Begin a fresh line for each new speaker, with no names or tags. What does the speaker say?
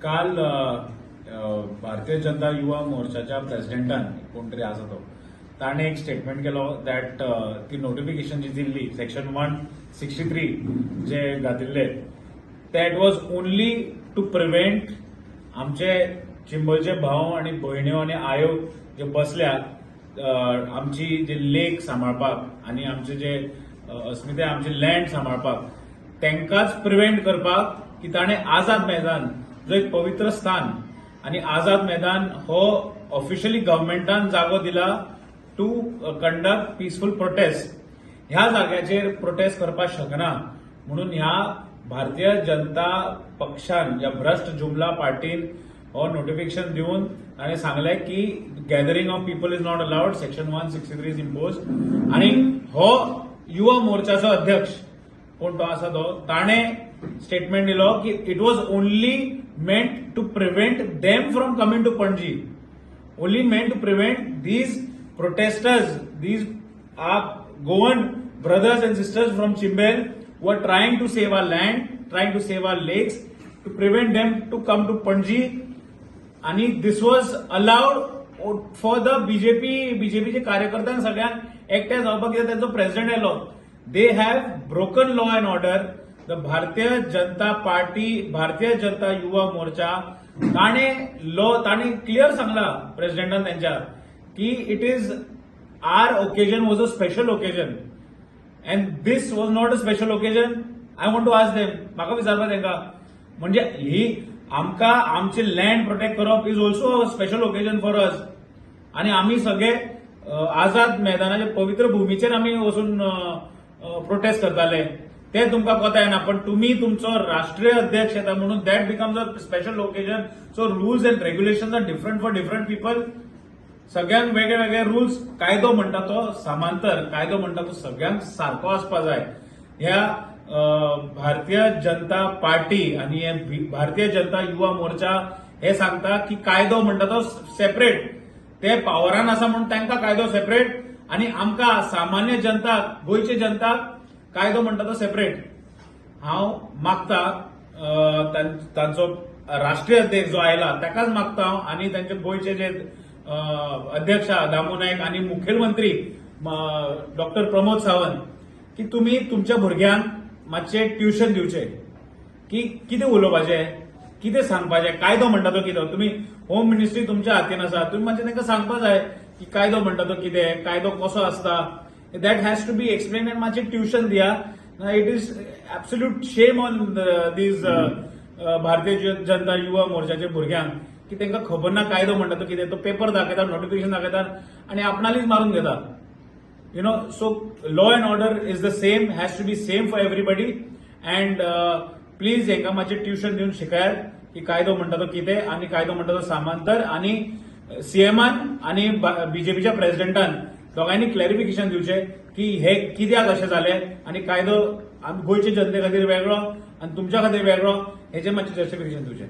काल भारतीय जनता युवा मोर्चाच्या प्रेसिडेंटान कोण तरी आसा तो ताणे एक स्टेटमेंट केलो दॅट ती नोटिफिकेशन जी दिल्ली सेक्शन 163 जे घातिल्ले that was only to prevent आमचे चिंबळचे भाव आणि भयण्यो आणि आयो जे बसल्यात आमची जे लेक सांबाळपाक आणि आमचे जे अस्मिताय आमची लँड सांबाळपाक तांकांच प्रिव्हेंट करपाक की ताणे आझाद मैदान जो एक पवित्र स्थान आणि आझाद मैदान हो ऑफिशियली गव्हर्नमेंटान जागो दिला टू कंडक्ट पीसफुल प्रोटेस्ट. ह्या जाग्याचेर प्रोटेस्ट करपाक शकना म्हणून ह्या भारतीय जनता पक्षान या भ्रष्ट जुमला पार्टीन हो नोटिफिकेशन दिवन ताणे सांगले की gathering of people is not allowed, section 163 is impose. आणि हो युवा मोर्चाचो अध्यक्ष कोण तो आसा तो ताणे स्टेटमेंट दिलो की it was only meant to prevent them from coming to Panaji, only meant to prevent these protesters, these are Goan brothers and sisters from Chimbel who are trying to save our land, trying to save our lakes, to prevent them to come to Panji. And this was allowed for the BJP चे कार्यकर्त्यांक सगळ्यांक एकटे जावपाक कित्याक त्यांचो president आयलो. They have broken law and order. The Bharatiya Janata party, भारतीय जनता युवा मोर्चा ताणे क्लियर सांगला प्रेसिडेंटान त्यांच्या की it is our occasion was a special occasion and this was not a special occasion. I want to ask them, म्हाका विचारपा तांकां म्हणजे ही आमकां आमचे लँड प्रोटेक्ट करप is also a special occasion for us. आणि आमी सगळे आझाद मैदानाच्या पवित्र भूमीचेर आमी वचून प्रोटेस्ट करताले ते तुमकां कोता येना. पण तुम्ही तुमचो राष्ट्रीय अध्यक्ष येता म्हणून that becomes a special occasion. So rules and regulations are different for different people. सगळ्यांक वेगळे वेगळे रूल्स. कायदो म्हणटा तो समांतर, कायदो म्हणटा तो सगळ्यांक सारको आसपा जाय. ह्या भारतीय जनता पार्टी आणि भारतीय जनता युवा मोर्चा हे सांगता की कायदो म्हणटा तो सेपरेट, ते पावरान आसा म्हणून तांकां कायदो सेपरेट आणि आमकां सामान्य जनताक, गोंयचे जनताक कायदो म्हणटा तो सेपरेट. हांव मागता तांचो राष्ट्रीय अध्यक्ष जो आयला ताकाच मागता हांव आणि तांचे गोंयचे जे अध्यक्ष दामू नायक आणि मुखेलमंत्री डॉक्टर प्रमोद सावंत की तुम्ही तुमच्या भुरग्यांक मातशे ट्युशन दिवचे की कितें उलोवपाचें, कितें सांगपाचें, कायदो म्हणटा तो कितें. तुम्ही होम मिनिस्ट्री तुमच्या हातीन आसा, तुम्ही मातशें तांकां सांगपा जाय की कायदो म्हणटा तो कितें, कायदो कसो आसता. That has to be explain and मातशें ट्युशन दिया. It is absolute shame on these भारतीय जनता युवा मोर्चाच्या भुरग्यांक की तांकां खबर ना कायदो म्हणटा तो कितें. तो पेपर दाखयतात, नोटिफिकेशन दाखयतात आणि आपणालीच मारून घेतात. You know, so law and order is the same, has to be same for everybody. And please हांकां मातशें ट्युशन दिवन शिकायात की कायदो म्हणटा तो कितें आणि कायदो म्हणटा तो समांतर. आणि सीएमान आणि बीजेपीच्या प्रेसिडेंटान दोगांयनी क्लॅरिफिकेशन दिवचें की हे कित्याक अशें जालें आणि कायदो गोंयचे जनते खातीर वेगळो आणि तुमच्या खातीर वेगळो, हेचेर मातशें जस्टिफिकेशन दिवचें.